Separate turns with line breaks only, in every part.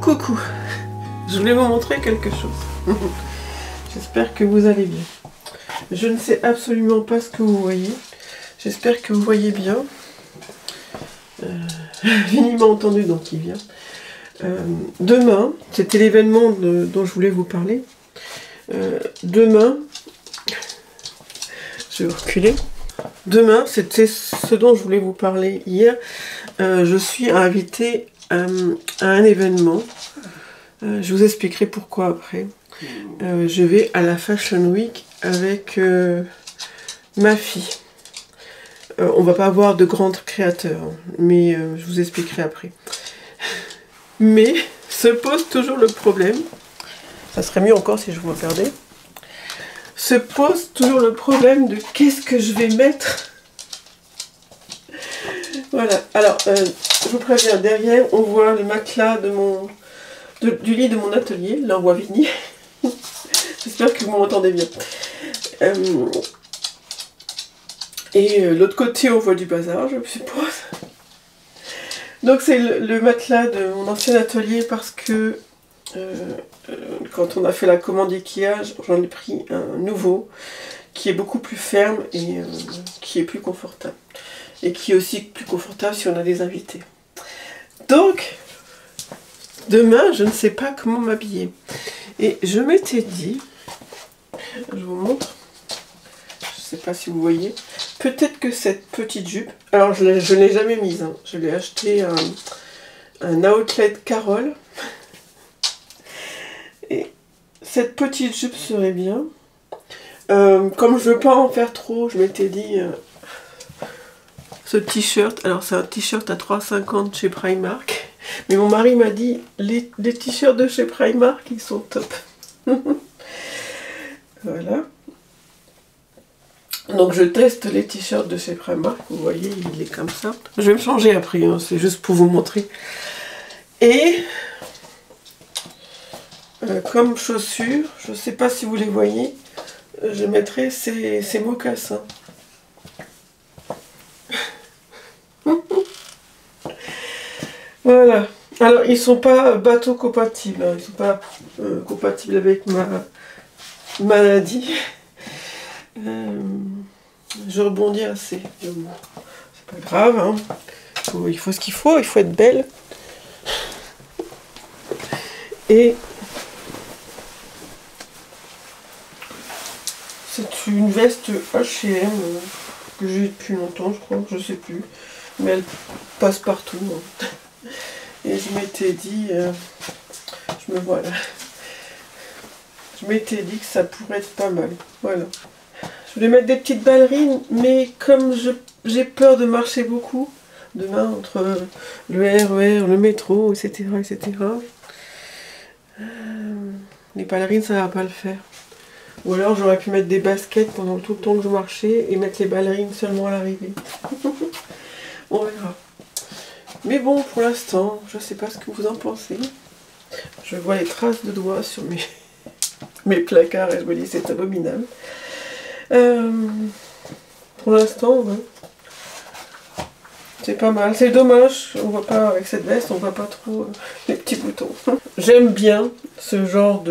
Coucou, je voulais vous montrer quelque chose. J'espère que vous allez bien. Je ne sais absolument pas ce que vous voyez. J'espère que vous voyez bien. Vinny m'a entendu, donc il vient. Demain, c'était l'événement dont je voulais vous parler. Demain, je vais reculer. Demain, c'était ce dont je voulais vous parler hier. Je suis invitée à un événement. Je vous expliquerai pourquoi après. Je vais à la Fashion Week avec ma fille. On va pas avoir de grands créateurs, mais je vous expliquerai après. Mais se pose toujours le problème, ça serait mieux encore si je vous regardais, se pose toujours le problème de qu'est-ce que je vais mettre. Voilà, alors je vous préviens, derrière on voit le matelas du lit de mon atelier, là on voit Vinny. J'espère que vous m'entendez bien. Et l'autre côté on voit du bazar, je suppose. Donc c'est le matelas de mon ancien atelier parce que quand on a fait la commande Ikea, j'en ai pris un nouveau qui est beaucoup plus ferme et qui est plus confortable. Et qui est aussi plus confortable si on a des invités. Donc, demain, je ne sais pas comment m'habiller. Et je m'étais dit, je vous montre, je ne sais pas si vous voyez, peut-être que cette petite jupe, alors je ne l'ai jamais mise, hein, je l'ai acheté à un outlet Carole. Et cette petite jupe serait bien. Comme je ne veux pas en faire trop, je m'étais dit... ce t-shirt, alors c'est un t-shirt à 3,50 chez Primark. Mais mon mari m'a dit, les t-shirts de chez Primark, ils sont top. Voilà. Donc je teste les t-shirts de chez Primark. Vous voyez, il est comme ça. Je vais me changer après, hein, c'est juste pour vous montrer. Et comme chaussures, je ne sais pas si vous les voyez, je mettrai ces mocassins. Voilà. Alors, ils sont pas bateau compatibles. Hein. Ils sont pas compatibles avec ma maladie. Je rebondis assez. C'est pas grave. Hein. Il faut ce qu'il faut. Il faut être belle. Et c'est une veste H&M que j'ai depuis longtemps, je crois. Je sais plus. Mais elle passe partout. Hein. Et je m'étais dit, je me vois là, je m'étais dit que ça pourrait être pas mal, voilà. Je voulais mettre des petites ballerines, mais comme j'ai peur de marcher beaucoup, demain, entre le RER, le métro, etc., etc., les ballerines, ça va pas le faire. Ou alors j'aurais pu mettre des baskets pendant tout le temps que je marchais, et mettre les ballerines seulement à l'arrivée. On verra. Mais bon, pour l'instant, je ne sais pas ce que vous en pensez. Je vois les traces de doigts sur mes placards et je me dis c'est abominable. Pour l'instant, ouais. C'est pas mal. C'est dommage, on voit pas avec cette veste, on voit pas trop les petits boutons. J'aime bien ce genre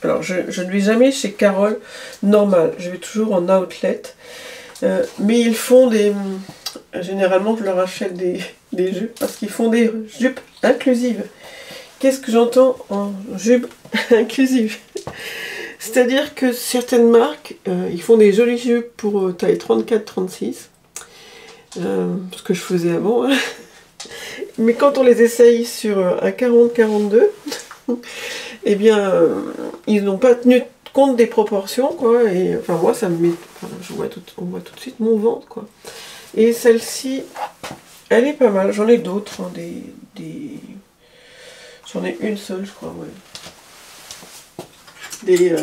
Alors, je ne vais jamais chez Carole normal. Je vais toujours en outlet. Mais ils font des... Généralement, je leur achète des jupes parce qu'ils font des jupes inclusives. Qu'est-ce que j'entends en jupe inclusive? C'est-à-dire que certaines marques, ils font des jolies jupes pour taille 34-36. Ce que je faisais avant. Hein. Mais quand on les essaye sur un 40-42, eh bien, ils n'ont pas tenu compte des proportions, quoi. Et enfin, moi, ça me met... Enfin, on voit tout de suite mon ventre, quoi. Et celle-ci, elle est pas mal. J'en ai d'autres, hein, j'en ai une seule, je crois, ouais. Des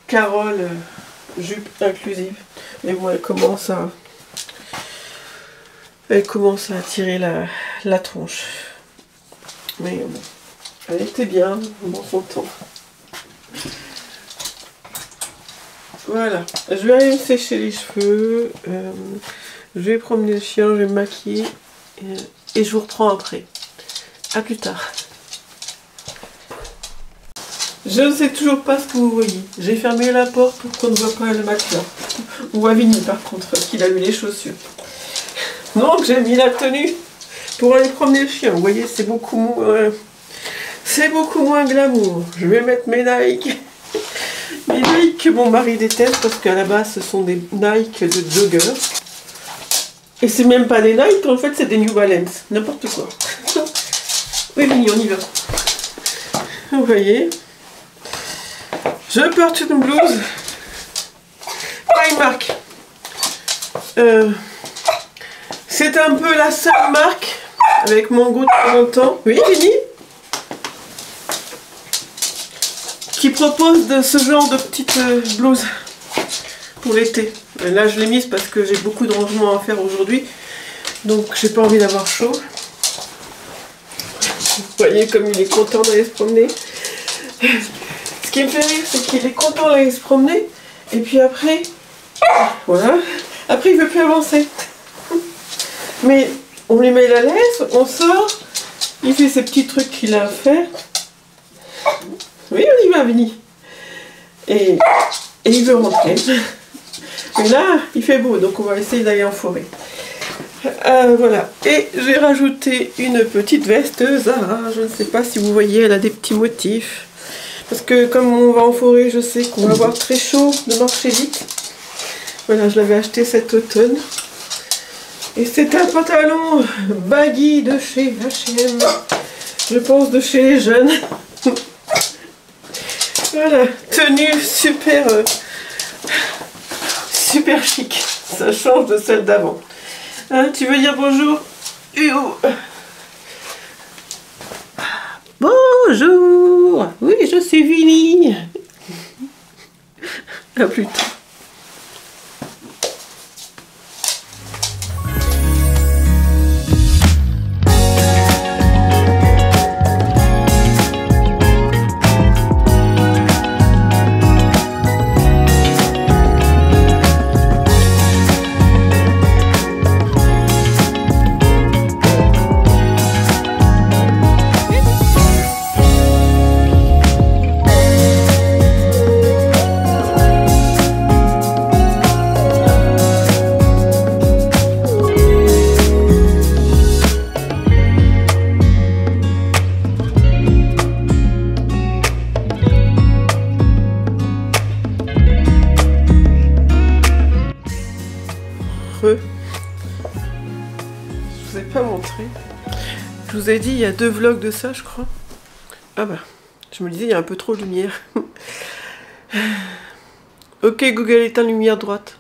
Carole jupes inclusives. Mais bon, elle commence à tirer la tronche. Mais bon, elle était bien dans son temps. Voilà, je vais aller me sécher les cheveux. Je vais promener le chien, je vais me maquiller et je vous reprends après. A plus tard. Je ne sais toujours pas ce que vous voyez. J'ai fermé la porte pour qu'on ne voit pas le matelas. On voit Vinny par contre, parce qu'il a mis les chaussures. Donc j'ai mis la tenue pour aller promener le chien. Vous voyez, c'est beaucoup moins glamour. Je vais mettre mes Nike. Mes Nike que mon mari déteste parce qu'à la base ce sont des Nike de jogger. Et c'est même pas des Nike, en fait c'est des New Balance. N'importe quoi. Oui Vinny, on y va. Vous voyez. Je porte une blouse Primark. C'est un peu la seule marque avec mon goût de temps en temps. Oui, Vinny, qui propose de ce genre de petite blouse pour l'été. Là, je l'ai mise parce que j'ai beaucoup de rangements à faire aujourd'hui, donc j'ai pas envie d'avoir chaud. Vous voyez comme il est content d'aller se promener. Ce qui me fait rire, c'est qu'il est content d'aller se promener, et puis après, voilà, après il veut plus avancer. Mais on lui met la laisse, on sort, il fait ses petits trucs qu'il a à faire. Oui, on y va, Vinny. Et il veut rentrer. Mais là, il fait beau, donc on va essayer d'aller en forêt. Voilà. Et j'ai rajouté une petite veste Zara. Je ne sais pas si vous voyez, elle a des petits motifs. Parce que comme on va en forêt, je sais qu'on va avoir très chaud de marcher vite. Voilà, je l'avais acheté cet automne. Et c'est un pantalon baggy de chez H&M. Je pense de chez les jeunes. Voilà, tenue super, super chic. Ça change de celle d'avant. Hein, tu veux dire bonjour, Hugo? Bonjour. Oui, je suis Vinny. À plus tard. Je vous ai pas montré. Je vous ai dit, il y a 2 vlogs de ça, je crois. Ah bah, je me disais, il y a un peu trop de lumière. Ok, Google, éteins lumière droite.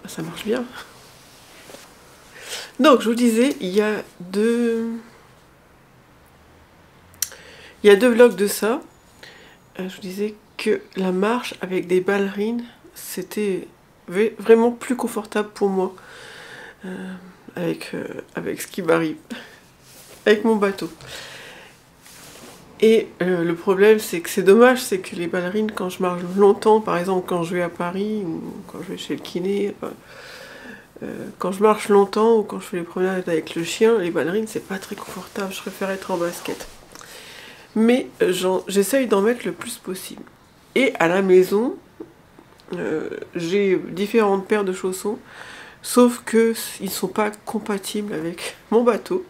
Ça marche bien. Donc, je vous disais, il y a 2 vlogs de ça. Je vous disais que la marche avec des ballerines, c'était vraiment plus confortable pour moi avec ce qui m'arrive, avec mon bateau. Et le problème, c'est que c'est dommage, c'est que les ballerines, quand je marche longtemps, par exemple quand je vais à Paris ou quand je vais chez le kiné, quand je marche longtemps ou quand je fais les promenades avec le chien, les ballerines, c'est pas très confortable, je préfère être en basket. Mais j'essaye d'en mettre le plus possible. Et à la maison, j'ai différentes paires de chaussons, sauf qu'ils ne sont pas compatibles avec mon bateau.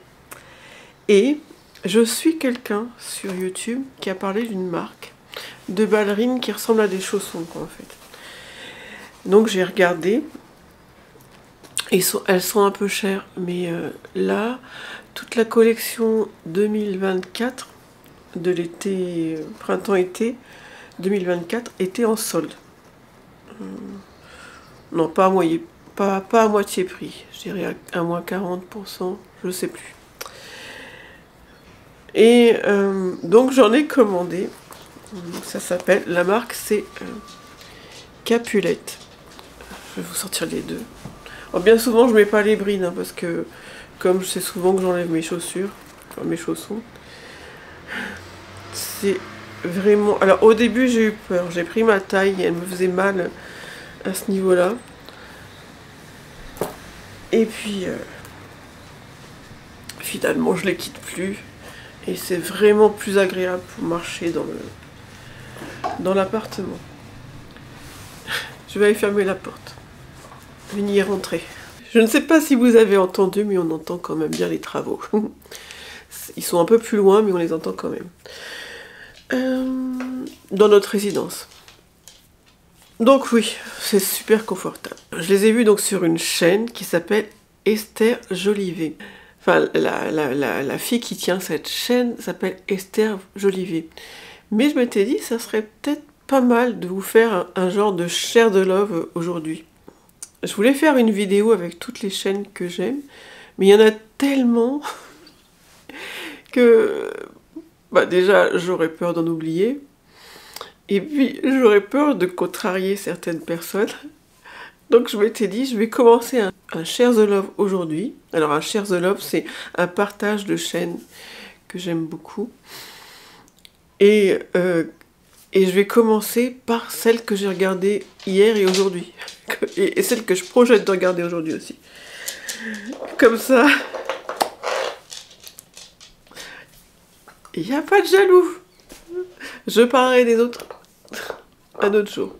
Et je suis quelqu'un sur YouTube qui a parlé d'une marque de ballerines qui ressemble à des chaussons, quoi, en fait. Donc j'ai regardé. Elles sont un peu chères, mais là, toute la collection 2024 de l'été, printemps-été 2024 était en solde. Non, pas à moitié prix, je dirais à moins 40%, je sais plus. Et donc j'en ai commandé, ça s'appelle, la marque c'est Capulette. Je vais vous sortir les deux. Alors, bien souvent je mets pas les brides, hein, parce que comme je sais souvent que j'enlève mes chaussures, enfin mes chaussons, c'est vraiment... Alors au début j'ai eu peur, j'ai pris ma taille et elle me faisait mal à ce niveau-là. Et puis finalement je les quitte plus. Et c'est vraiment plus agréable pour marcher dans l'appartement. Je vais aller fermer la porte. Je vais y rentrer. Je ne sais pas si vous avez entendu, mais on entend quand même bien les travaux. Ils sont un peu plus loin, mais on les entend quand même. Dans notre résidence. Donc oui, c'est super confortable. Je les ai vus donc sur une chaîne qui s'appelle Esther Jolivet. Enfin, la fille qui tient cette chaîne s'appelle Esther Jolivet. Mais je m'étais dit, ça serait peut-être pas mal de vous faire un genre de share de love aujourd'hui. Je voulais faire une vidéo avec toutes les chaînes que j'aime, mais il y en a tellement que bah déjà j'aurais peur d'en oublier, et puis j'aurais peur de contrarier certaines personnes. Donc je m'étais dit, je vais commencer un Share the Love aujourd'hui. Alors un Share the Love, c'est un partage de chaînes que j'aime beaucoup. Et je vais commencer par celle que j'ai regardée hier et aujourd'hui. Et celle que je projette de regarder aujourd'hui aussi. Comme ça, il n'y a pas de jaloux. Je parlerai des autres un autre jour.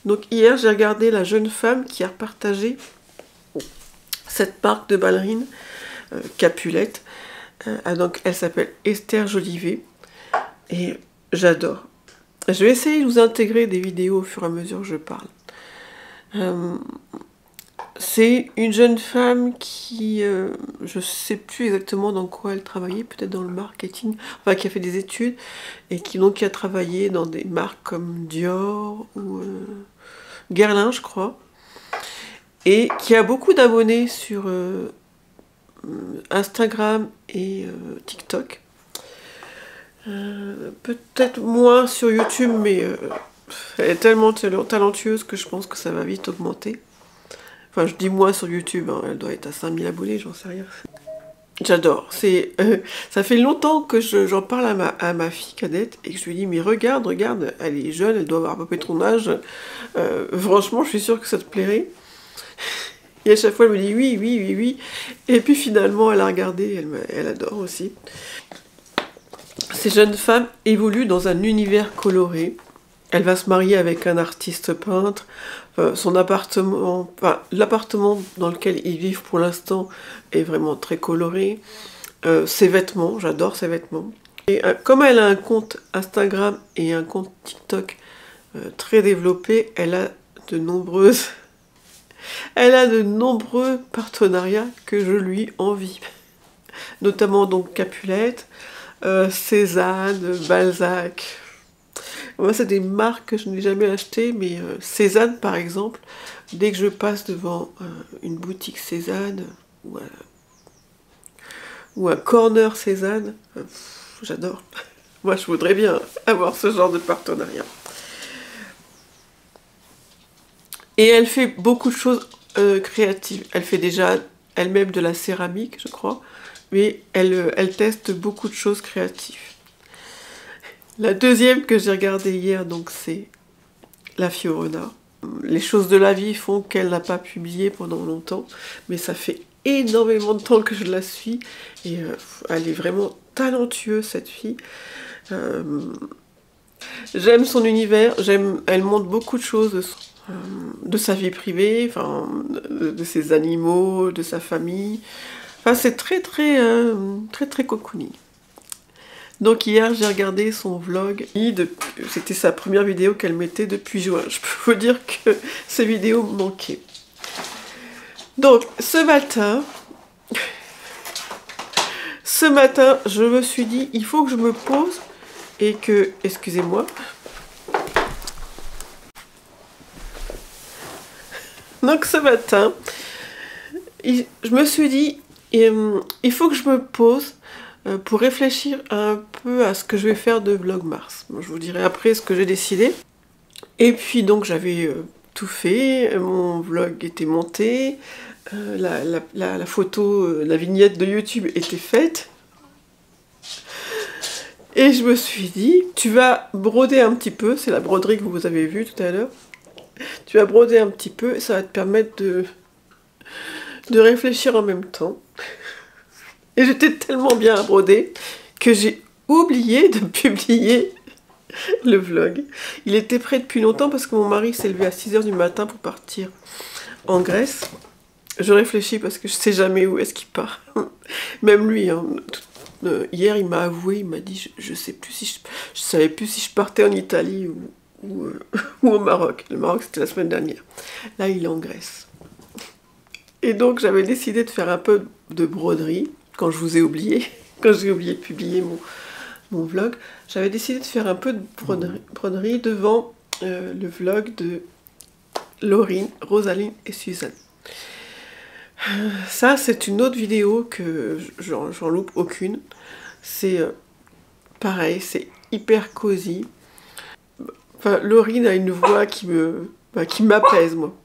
Donc hier, j'ai regardé la jeune femme qui a partagé cette marque de ballerine Capulette. Donc elle s'appelle Esther Jolivet. Et j'adore. Je vais essayer de vous intégrer des vidéos au fur et à mesure que je parle. C'est une jeune femme qui, je sais plus exactement dans quoi elle travaillait, peut-être dans le marketing, enfin qui a fait des études et qui donc a travaillé dans des marques comme Dior ou Guerlain, je crois, et qui a beaucoup d'abonnés sur Instagram et TikTok. Peut-être moins sur YouTube, mais elle est tellement talentueuse que je pense que ça va vite augmenter. Enfin, je dis moi sur YouTube, hein, elle doit être à 5000 abonnés, j'en sais rien. J'adore. Ça fait longtemps que j'en parle à ma fille cadette et que je lui dis, mais regarde, elle est jeune, elle doit avoir à peu près ton âge. Franchement, je suis sûre que ça te plairait. Et à chaque fois, elle me dit oui. Et puis finalement, elle a regardé, elle adore aussi. Ces jeunes femmes évoluent dans un univers coloré. Elle va se marier avec un artiste peintre. Son appartement, enfin, l'appartement dans lequel ils vivent pour l'instant est vraiment très coloré. Ses vêtements, j'adore ses vêtements. Et comme elle a un compte Instagram et un compte TikTok très développé, elle a de nombreux partenariats que je lui envie. Notamment donc Capulette, Cézanne, Balzac. Moi, c'est des marques que je n'ai jamais achetées, mais Cézanne, par exemple, dès que je passe devant une boutique Cézanne ou un corner Cézanne, j'adore. Moi, je voudrais bien avoir ce genre de partenariat. Et elle fait beaucoup de choses créatives. Elle fait déjà elle-même de la céramique, je crois, mais elle teste beaucoup de choses créatives. La deuxième que j'ai regardée hier, donc c'est La Fiorona. Les choses de la vie font qu'elle n'a pas publié pendant longtemps, mais ça fait énormément de temps que je la suis, et elle est vraiment talentueuse, cette fille. J'aime son univers, elle montre beaucoup de choses de sa vie privée, enfin, de ses animaux, de sa famille. Enfin, c'est très cocooning. Donc hier, j'ai regardé son vlog. C'était sa première vidéo qu'elle mettait depuis juin. Je peux vous dire que ces vidéos me manquaient. Donc, ce matin, je me suis dit, il faut que je me pose et que... Excusez-moi. Donc, ce matin, je me suis dit, il faut que je me pose pour réfléchir un peu à ce que je vais faire de Vlogmas. Bon, je vous dirai après ce que j'ai décidé. Et puis donc j'avais tout fait, mon vlog était monté, la photo, la vignette de YouTube était faite. Et je me suis dit, tu vas broder un petit peu, c'est la broderie que vous avez vue tout à l'heure. Tu vas broder un petit peu et ça va te permettre de réfléchir en même temps. Et j'étais tellement bien à broder que j'ai oublié de publier le vlog. Il était prêt depuis longtemps parce que mon mari s'est levé à 6 h du matin pour partir en Grèce. Je réfléchis parce que je sais jamais où est-ce qu'il part. Même lui, hein, hier il m'a avoué, il m'a dit je sais plus si je savais plus si je partais en Italie ou au Maroc. Le Maroc c'était la semaine dernière. Là il est en Grèce. Et donc j'avais décidé de faire un peu de broderie quand je vous ai oublié, quand j'ai oublié de publier mon vlog. J'avais décidé de faire un peu de broderie devant le vlog de Laurine, Rosaline et Suzanne. Ça, c'est une autre vidéo que j'en loupe aucune. C'est pareil, c'est hyper cosy. Enfin, Laurine a une voix qui m'apaise, moi.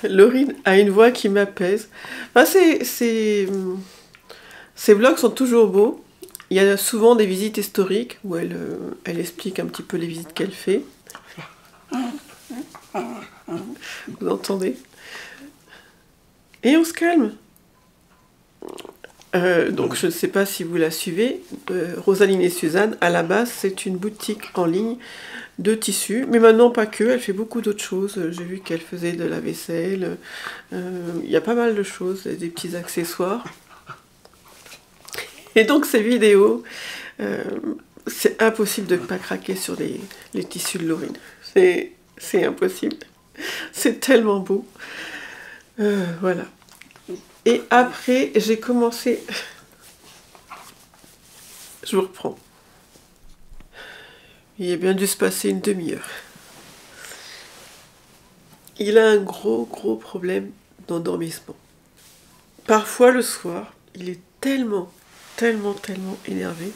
Laurine a une voix qui m'apaise. Enfin, ces vlogs sont toujours beaux. Il y a souvent des visites historiques où elle explique un petit peu les visites qu'elle fait. Vous entendez? Et on se calme. Donc je ne sais pas si vous la suivez. Rosaline et Suzanne, à la base, c'est une boutique en ligne de tissus. Mais maintenant, pas que. Elle fait beaucoup d'autres choses. J'ai vu qu'elle faisait de la vaisselle. Il y a pas mal de choses. Des petits accessoires. Et donc ces vidéos, c'est impossible de ne pas craquer sur les tissus de Laurine. C'est impossible. C'est tellement beau. Voilà. Et après, j'ai commencé... Je vous reprends. Il a bien dû se passer une demi-heure. Il a un gros problème d'endormissement. Parfois, le soir, il est tellement énervé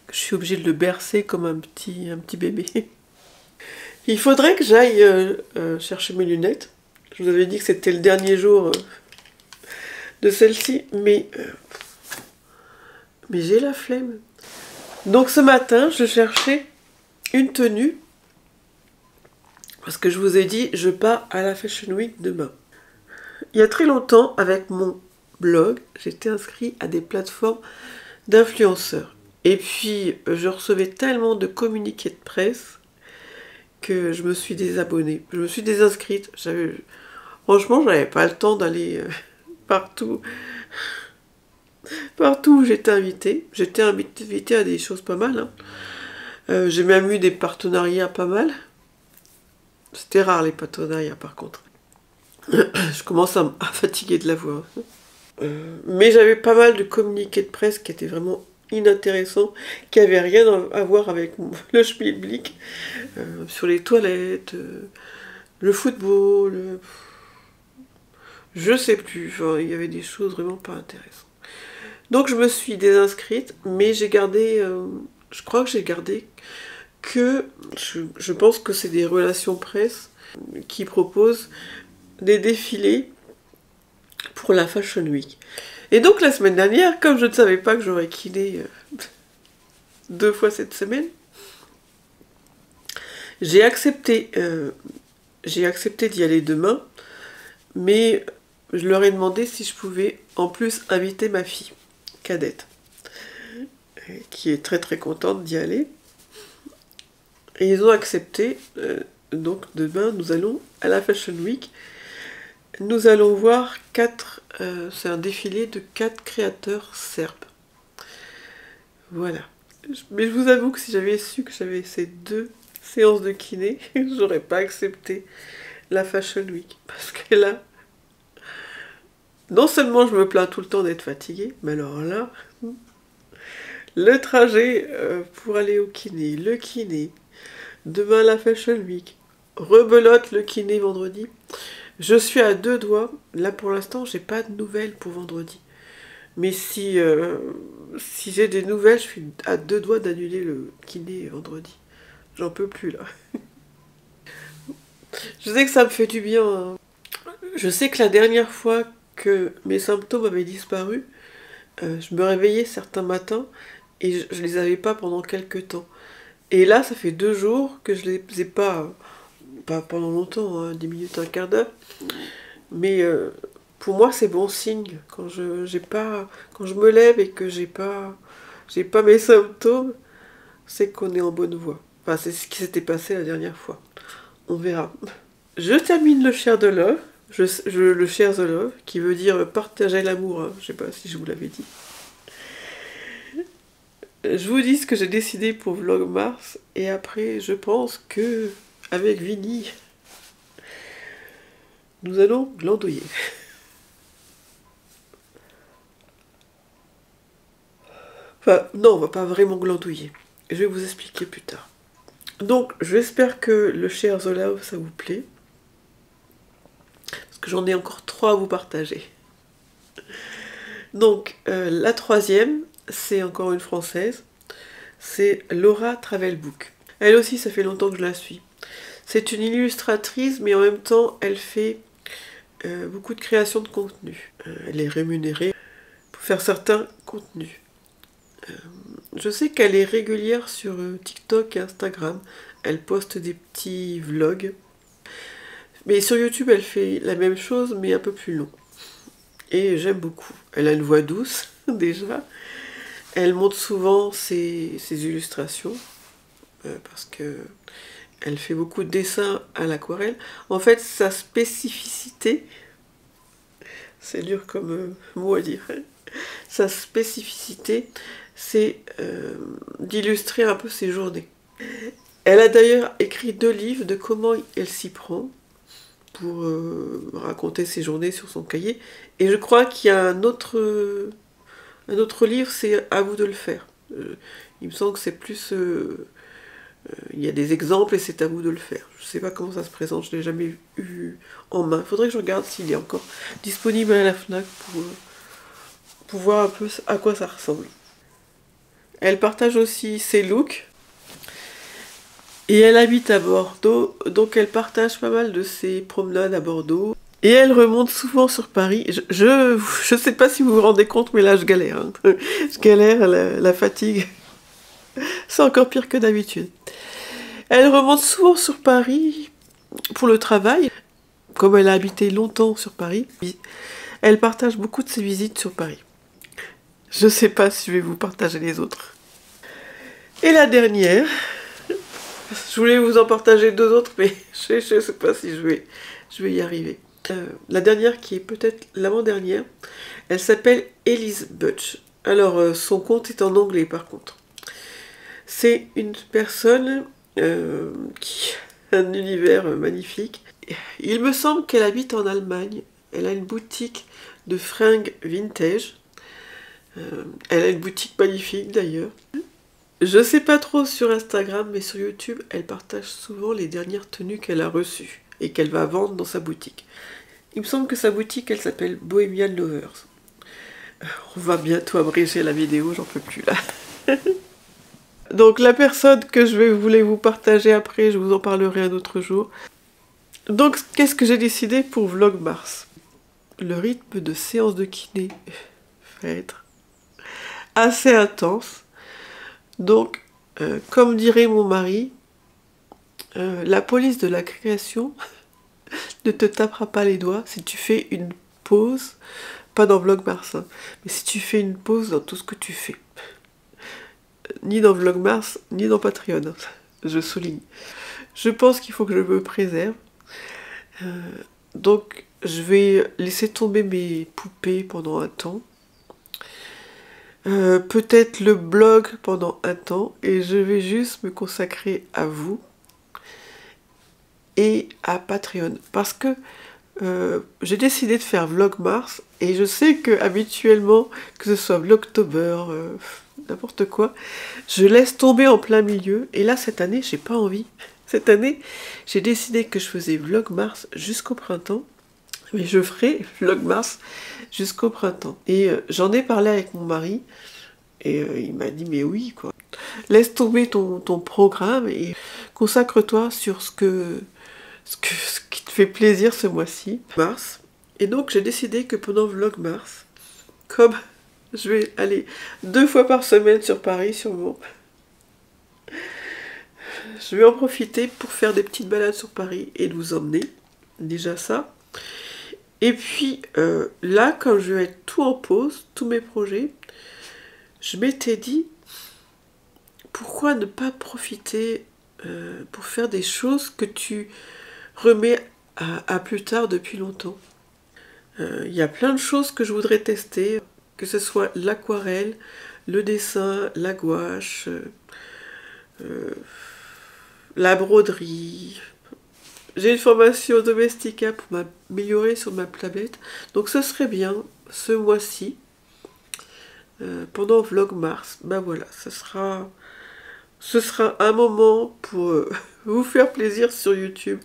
que je suis obligée de le bercer comme un petit bébé. Il faudrait que j'aille chercher mes lunettes. Je vous avais dit que c'était le dernier jour de celle-ci, mais j'ai la flemme. Donc ce matin, je cherchais une tenue, parce que je vous ai dit, je pars à la Fashion Week demain. Il y a très longtemps, avec mon blog, j'étais inscrite à des plateformes d'influenceurs. Et puis, je recevais tellement de communiqués de presse que je me suis désabonnée. Je me suis désinscrite. Franchement, j'avais pas le temps d'aller partout où j'étais invitée. J'étais invitée à des choses pas mal. Hein. J'ai même eu des partenariats pas mal. C'était rare les partenariats par contre. Je commence à fatiguer de la voix. Mais j'avais pas mal de communiqués de presse qui étaient vraiment inintéressants, qui n'avaient rien à voir avec le schmilblick. Sur les toilettes, le football, je sais plus. Enfin, il y avait des choses vraiment pas intéressantes. Donc je me suis désinscrite, mais j'ai gardé, je crois que j'ai gardé que, je pense que c'est des relations presse qui proposent des défilés pour la Fashion Week. Et donc la semaine dernière, comme je ne savais pas que j'aurais kiné 2 fois cette semaine, j'ai accepté d'y aller demain, mais je leur ai demandé si je pouvais en plus inviter ma fille, cadette, qui est très contente d'y aller. Et ils ont accepté, donc demain nous allons à la Fashion Week. Nous allons voir c'est un défilé de 4 créateurs serbes. Voilà. Mais je vous avoue que si j'avais su que j'avais ces 2 séances de kiné, j'aurais pas accepté la Fashion Week. Parce que là, non seulement je me plains tout le temps d'être fatiguée, mais alors là, le trajet pour aller au kiné, le kiné, demain la Fashion Week, rebelote le kiné vendredi. Je suis à 2 doigts. Là pour l'instant, j'ai pas de nouvelles pour vendredi. Mais si j'ai des nouvelles, je suis à 2 doigts d'annuler le kiné vendredi. J'en peux plus là. Je sais que ça me fait du bien. Hein. Je sais que la dernière fois que mes symptômes avaient disparu, je me réveillais certains matins et je les avais pas pendant quelques temps. Et là, ça fait 2 jours que je les ai pas pendant longtemps, hein, 10 minutes, un quart d'heure. Mais pour moi, c'est bon signe. Quand je me lève et que j'ai pas mes symptômes, c'est qu'on est en bonne voie. Enfin, c'est ce qui s'était passé la dernière fois. On verra. Je termine le share the love. Le share the love, qui veut dire partager l'amour. Hein. Je sais pas si je vous l'avais dit. Je vous dis ce que j'ai décidé pour Vlogmas. Et après, je pense que, avec Vinny, nous allons glandouiller. Enfin, non, on va pas vraiment glandouiller. Je vais vous expliquer plus tard. Donc, j'espère que le share the love, ça vous plaît. Parce que j'en ai encore 3 à vous partager. Donc, la troisième, c'est encore une française. C'est Laura Travelbook. Elle aussi, ça fait longtemps que je la suis. C'est une illustratrice, mais en même temps, elle fait beaucoup de création de contenu. Elle est rémunérée pour faire certains contenus. Je sais qu'elle est régulière sur TikTok et Instagram. Elle poste des petits vlogs. Mais sur YouTube, elle fait la même chose, mais un peu plus long. Et j'aime beaucoup. Elle a une voix douce, déjà. Elle montre souvent ses illustrations, parce que elle fait beaucoup de dessins à l'aquarelle. En fait, sa spécificité, c'est dur comme mot à dire, hein. Sa spécificité, c'est d'illustrer un peu ses journées. Elle a d'ailleurs écrit 2 livres de comment elle s'y prend pour raconter ses journées sur son cahier. Et je crois qu'il y a un autre livre, c'est à vous de le faire. Il me semble que c'est plus... il y a des exemples et c'est à vous de le faire. Je ne sais pas comment ça se présente, je ne l'ai jamais eu en main. Il faudrait que je regarde s'il est encore disponible à la FNAC pour voir un peu à quoi ça ressemble. Elle partage aussi ses looks. Et elle habite à Bordeaux, donc elle partage pas mal de ses promenades à Bordeaux. Et elle remonte souvent sur Paris. Je sais pas si vous vous rendez compte, mais là je galère. Hein. Je galère, la fatigue. C'est encore pire que d'habitude. Elle remonte souvent sur Paris pour le travail. Comme elle a habité longtemps sur Paris, elle partage beaucoup de ses visites sur Paris. Je sais pas si je vais vous partager les autres. Et la dernière, je voulais vous en partager 2 autres, mais je sais pas si je vais y arriver. La dernière, qui est peut-être l'avant-dernière, elle s'appelle Elise Butch. Alors, son compte est en anglais par contre. C'est une personne qui a un univers magnifique. Il me semble qu'elle habite en Allemagne. Elle a une boutique de fringues vintage. Elle a une boutique magnifique d'ailleurs. Je sais pas trop sur Instagram, mais sur YouTube, elle partage souvent les dernières tenues qu'elle a reçues et qu'elle va vendre dans sa boutique. Il me semble que sa boutique, elle s'appelle Bohemian Lovers. On va bientôt abréger la vidéo, j'en peux plus là. Donc la personne que voulais vous partager après, je vous en parlerai un autre jour. Donc qu'est-ce que j'ai décidé pour Vlogmas? Le rythme de séance de kiné va être assez intense. Donc, comme dirait mon mari, la police de la création ne te tapera pas les doigts si tu fais une pause, pas dans Vlogmas, hein, mais si tu fais une pause dans tout ce que tu fais. Ni dans Vlogmas, ni dans Patreon, je souligne. Je pense qu'il faut que je me préserve. Donc, je vais laisser tomber mes poupées pendant un temps. Peut-être le blog pendant un temps, et je vais juste me consacrer à vous et à Patreon, parce que j'ai décidé de faire Vlogmas, et je sais que habituellement, que ce soit Vlogtober, n'importe quoi, je laisse tomber en plein milieu, et là cette année j'ai pas envie. Cette année j'ai décidé que je faisais Vlogmas jusqu'au printemps, mais je ferai Vlogmas jusqu'au printemps. Et j'en ai parlé avec mon mari, et il m'a dit mais oui quoi. Laisse tomber ton programme et consacre-toi sur ce qui te fait plaisir ce mois-ci, mars. Et donc j'ai décidé que pendant Vlogmas, comme je vais aller 2 fois par semaine sur Paris sûrement, je vais en profiter pour faire des petites balades sur Paris et vous emmener. Déjà ça. Et puis là, comme je vais être tout en pause, tous mes projets, je m'étais dit, pourquoi ne pas profiter pour faire des choses que tu remets à plus tard depuis longtemps. Il y a plein de choses que je voudrais tester, que ce soit l'aquarelle, le dessin, la gouache, la broderie. J'ai une formation Domestika pour m'améliorer sur ma tablette, donc ce serait bien ce mois-ci, pendant Vlogmars. Ben voilà, ce sera un moment pour vous faire plaisir sur YouTube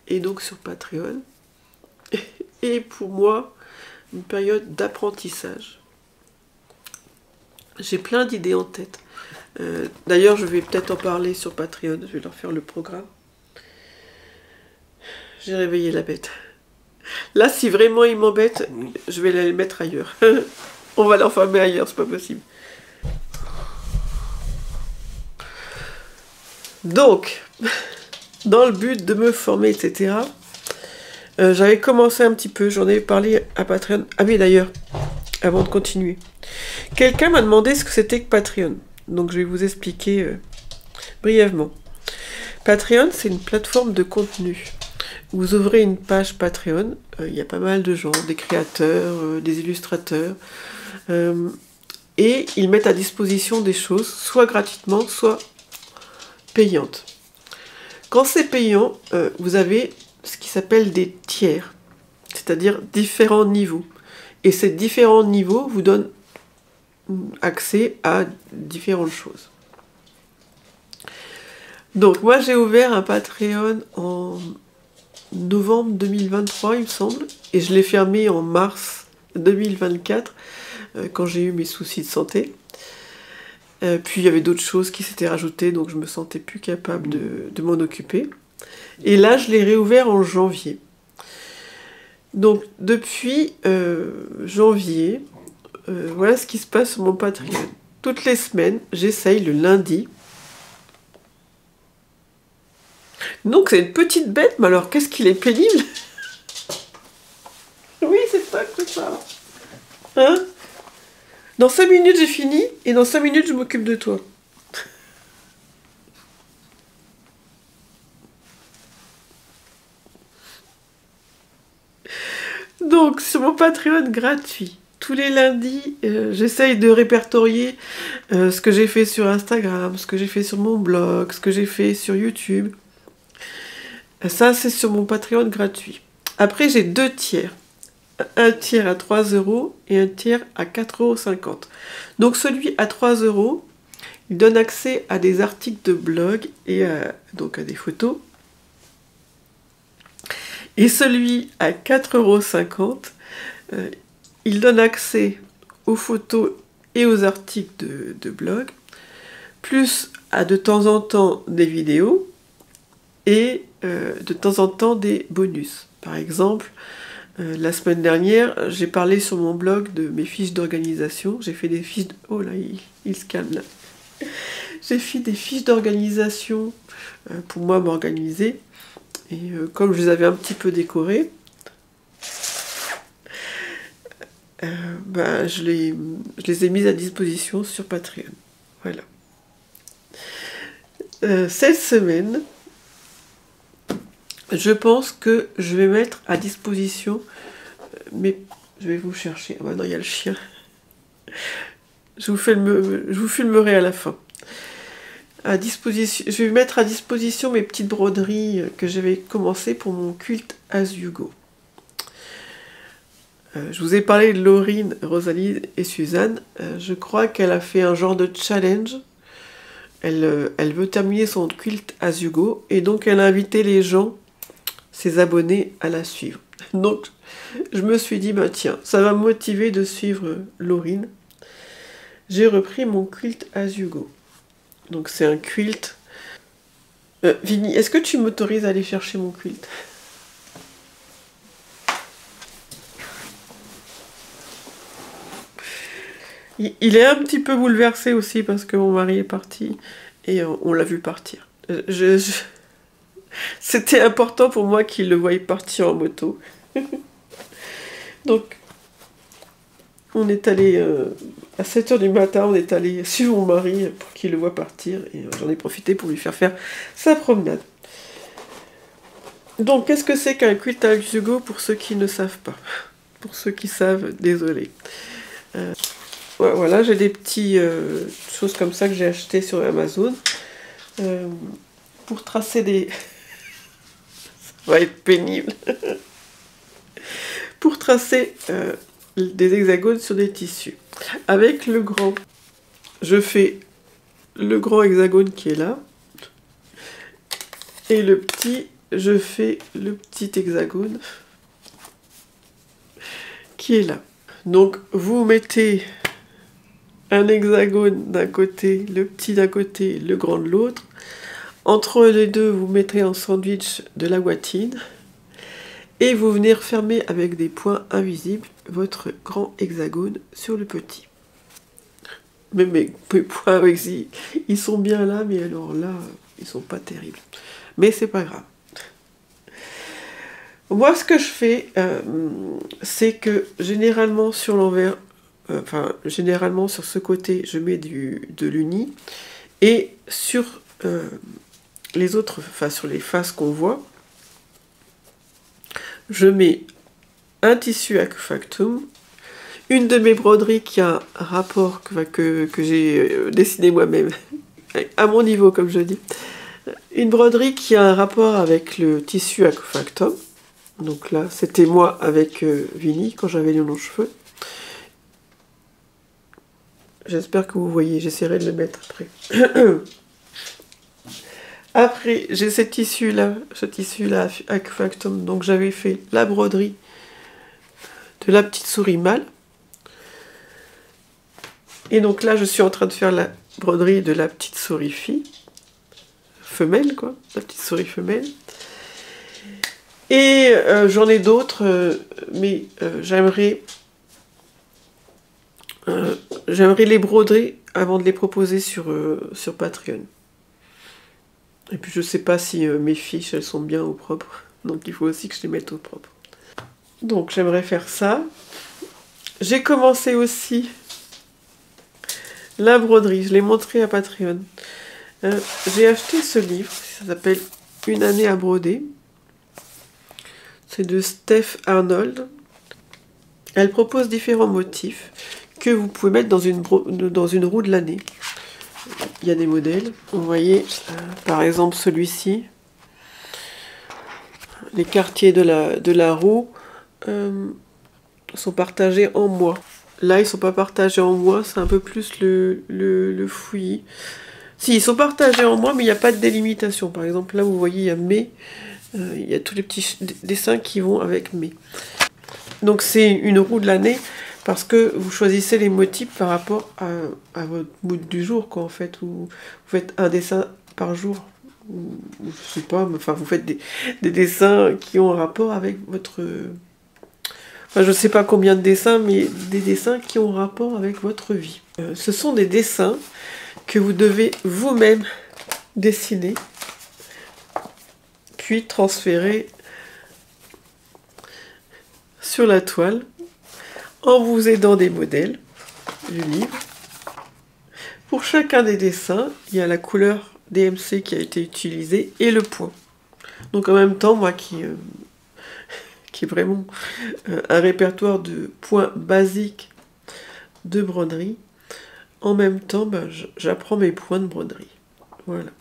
et donc sur Patreon. Et pour moi, une période d'apprentissage. J'ai plein d'idées en tête. D'ailleurs, je vais peut-être en parler sur Patreon, je vais leur faire le programme. J'ai réveillé la bête. Là, si vraiment il m'embête, je vais la mettre ailleurs. On va l'enfermer ailleurs, c'est pas possible. Donc, dans le but de me former, etc., j'avais commencé un petit peu, j'en ai parlé à Patreon. Ah oui, d'ailleurs, avant de continuer. Quelqu'un m'a demandé ce que c'était que Patreon. Donc, je vais vous expliquer brièvement. Patreon, c'est une plateforme de contenu. Vous ouvrez une page Patreon, il y a pas mal de gens, des créateurs, des illustrateurs, et ils mettent à disposition des choses, soit gratuitement, soit payantes. Quand c'est payant, vous avez ce qui s'appelle des tiers, c'est-à-dire différents niveaux. Et ces différents niveaux vous donnent accès à différentes choses. Donc moi j'ai ouvert un Patreon en novembre 2023 il me semble, et je l'ai fermé en mars 2024 quand j'ai eu mes soucis de santé. Puis il y avait d'autres choses qui s'étaient rajoutées, donc je me sentais plus capable de m'en occuper. Et là je l'ai réouvert en janvier. Donc depuis janvier, voilà ce qui se passe sur mon Patreon. Toutes les semaines, j'essaye le lundi. Donc c'est une petite bête, mais alors qu'est-ce qu'il est pénible. Oui, c'est ça que ça. Hein? Dans 5 minutes j'ai fini, et dans 5 minutes je m'occupe de toi. Donc sur mon Patreon gratuit, tous les lundis, j'essaye de répertorier ce que j'ai fait sur Instagram, ce que j'ai fait sur mon blog, ce que j'ai fait sur YouTube. Ça, c'est sur mon Patreon gratuit. Après, j'ai 2 tiers. Un tiers à 3 € et un tiers à 4,50 €. Donc celui à 3 €, il donne accès à des articles de blog et donc à des photos. Et celui à 4,50 €, il donne accès aux photos et aux articles de blog, plus à de temps en temps des vidéos et de temps en temps des bonus. Par exemple, la semaine dernière, j'ai parlé sur mon blog de mes fiches d'organisation. J'ai fait des fiches... Oh là, il se calme là. J'ai fait des fiches d'organisation pour moi m'organiser. Et comme je les avais un petit peu décorées, je les ai mises à disposition sur Patreon. Voilà. Cette semaine, je pense que je vais mettre à disposition, mais je vais vous chercher. Ah bah non, il y a le chien. Je vous filmerai à la fin. Je vais mettre à disposition mes petites broderies que j'avais commencé pour mon culte As You Go. Je vous ai parlé de Laurine, Rosalie et Suzanne. Je crois qu'elle a fait un genre de challenge. Elle veut terminer son culte As You Go, et donc elle a invité les gens, ses abonnés, à la suivre. Donc je me suis dit, bah tiens, ça va me motiver de suivre Laurine. J'ai repris mon culte As You Go. Donc c'est un quilt. Vini, est-ce que tu m'autorises à aller chercher mon quilt? Il est un petit peu bouleversé aussi parce que mon mari est parti et on l'a vu partir. C'était important pour moi qu'il le voie partir en moto. Donc, on est allé à 7 h du matin, on est allé suivre mon mari pour qu'il le voie partir. Et j'en ai profité pour lui faire sa promenade. Donc, qu'est-ce que c'est qu'un quilt à Hugo pour ceux qui ne savent pas? Pour ceux qui savent, désolé. Voilà, j'ai des petites choses comme ça que j'ai achetées sur Amazon. Pour tracer des... ça va être pénible. Pour tracer des hexagones sur des tissus. Avec le grand, je fais le grand hexagone qui est là. Et le petit, je fais le petit hexagone qui est là. Donc, vous mettez un hexagone d'un côté, le petit d'un côté, le grand de l'autre. Entre les deux, vous mettrez en sandwich de la guatine. Et vous venez refermer avec des points invisibles votre grand hexagone sur le petit. Mais mes points invisibles, ils sont bien là, mais alors là, ils sont pas terribles. Mais c'est pas grave. Moi, ce que je fais, c'est que généralement sur l'envers, généralement sur ce côté, je mets de l'uni. Et sur les autres, sur les faces qu'on voit, je mets un tissu Acufactum, une de mes broderies qui a un rapport que j'ai dessiné moi-même, à mon niveau comme je dis, une broderie qui a un rapport avec le tissu Acufactum. Donc là, c'était moi avec Vinny quand j'avais les longs cheveux. J'espère que vous voyez, j'essaierai de le mettre après. Après, j'ai ce tissu-là Acufactum, donc j'avais fait la broderie de la petite souris mâle. Et donc là, je suis en train de faire la broderie de la petite souris fille. Femelle, quoi. La petite souris femelle. Et j'en ai d'autres, mais j'aimerais les broder avant de les proposer sur Patreon. Et puis je sais pas si mes fiches, elles sont bien au propre. Donc il faut aussi que je les mette au propre. Donc j'aimerais faire ça. J'ai commencé aussi la broderie. Je l'ai montré à Patreon. J'ai acheté ce livre. Ça s'appelle Une année à broder. C'est de Steph Arnold. Elle propose différents motifs que vous pouvez mettre dans une roue de l'année. Il y a des modèles. Vous voyez, par exemple, celui-ci. Les quartiers de la roue sont partagés en mois. Là, ils sont pas partagés en mois, c'est un peu plus le fouillis. Si, ils sont partagés en mois, mais il n'y a pas de délimitation. Par exemple, là, vous voyez, il y a mai. Il y a tous les petits dessins qui vont avec mai. Donc, c'est une roue de l'année. Parce que vous choisissez les motifs par rapport à votre mood du jour, quoi, en fait. Où vous faites un dessin par jour. Ou je sais pas, mais enfin, vous faites des dessins qui ont un rapport avec votre... Enfin, je sais pas combien de dessins, mais des dessins qui ont un rapport avec votre vie. Ce sont des dessins que vous devez vous-même dessiner, puis transférer sur la toile, en vous aidant des modèles du livre. Pour chacun des dessins, il y a la couleur DMC qui a été utilisée et le point. Donc en même temps, moi qui est vraiment un répertoire de points basiques de broderie, en même temps, j'apprends mes points de broderie. Voilà.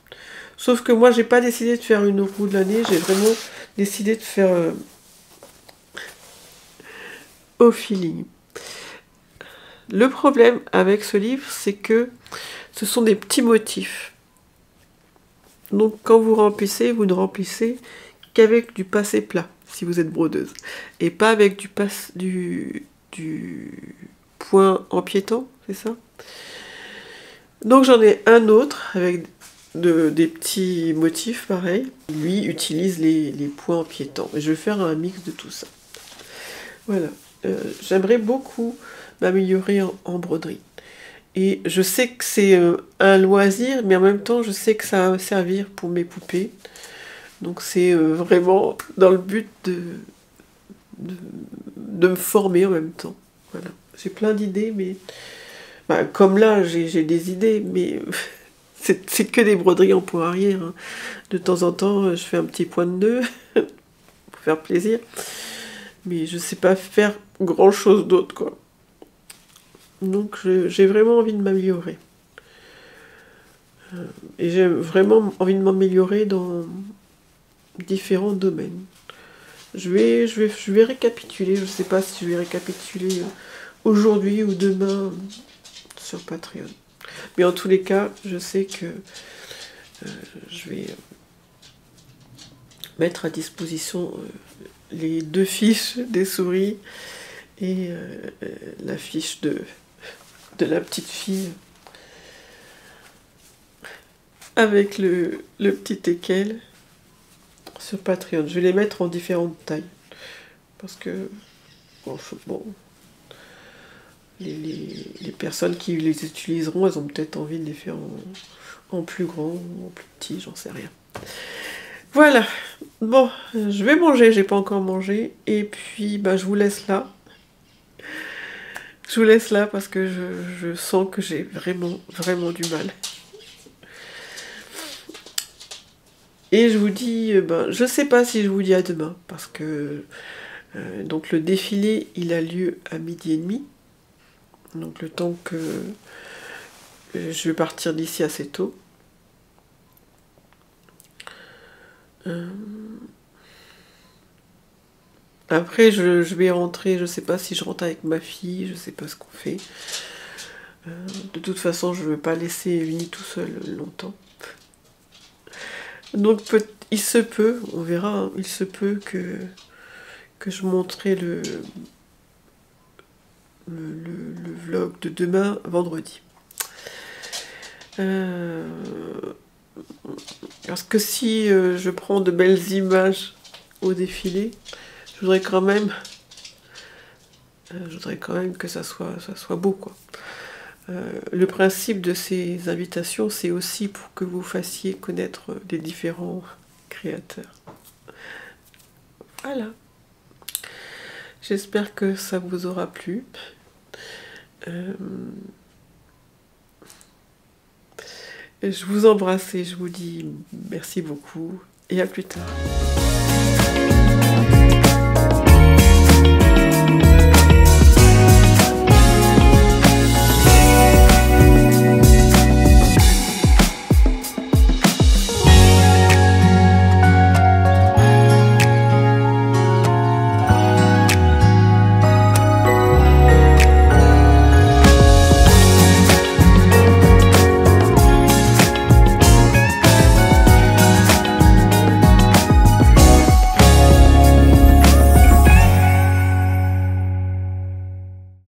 Sauf que moi, j'ai pas décidé de faire une roue de l'année, j'ai vraiment décidé de faire au feeling. Le problème avec ce livre, c'est que ce sont des petits motifs. Donc quand vous remplissez, vous ne remplissez qu'avec du passé plat, si vous êtes brodeuse. Et pas avec du point empiétant, c'est ça? Donc j'en ai un autre avec des petits motifs pareils. Lui utilise les points empiétants. Et je vais faire un mix de tout ça. Voilà. J'aimerais beaucoup m'améliorer en broderie. Et je sais que c'est un loisir, mais en même temps, je sais que ça va me servir pour mes poupées. Donc c'est vraiment dans le but de me former en même temps. Voilà. J'ai plein d'idées, mais... Bah, comme là, j'ai des idées, mais c'est que des broderies en point arrière. Hein. De temps en temps, je fais un petit point de nœud, pour faire plaisir. Mais je sais pas faire grand-chose d'autre, quoi. Donc, j'ai vraiment envie de m'améliorer. Et j'ai vraiment envie de m'améliorer dans différents domaines. Je vais récapituler. Je sais pas si je vais récapituler aujourd'hui ou demain sur Patreon. Mais en tous les cas, je sais que je vais mettre à disposition les 2 fiches des souris et la fiche de la petite fille avec le petit équel sur Patreon. Je vais les mettre en différentes tailles. Parce que, bon, les personnes qui les utiliseront, elles ont peut-être envie de les faire en plus grand ou en plus petit, j'en sais rien. Voilà. Bon, je vais manger, j'ai pas encore mangé. Et puis, bah, je vous laisse là. Je vous laisse là parce que je sens que j'ai vraiment, vraiment du mal. Et je vous dis, je sais pas si je vous dis à demain, parce que donc le défilé, il a lieu à 12h30. Donc le temps que je vais partir d'ici assez tôt. Après, je vais rentrer, je sais pas si je rentre avec ma fille, je sais pas ce qu'on fait. De toute façon, je ne veux pas laisser Winnie tout seul longtemps. Donc il se peut, on verra, hein, il se peut que je montrerai le vlog de demain, vendredi. Parce que si je prends de belles images au défilé, je voudrais quand même que ça soit beau, quoi. Le principe de ces invitations, c'est aussi pour que vous fassiez connaître les différents créateurs. Voilà. J'espère que ça vous aura plu. Je vous embrasse et je vous dis merci beaucoup et à plus tard.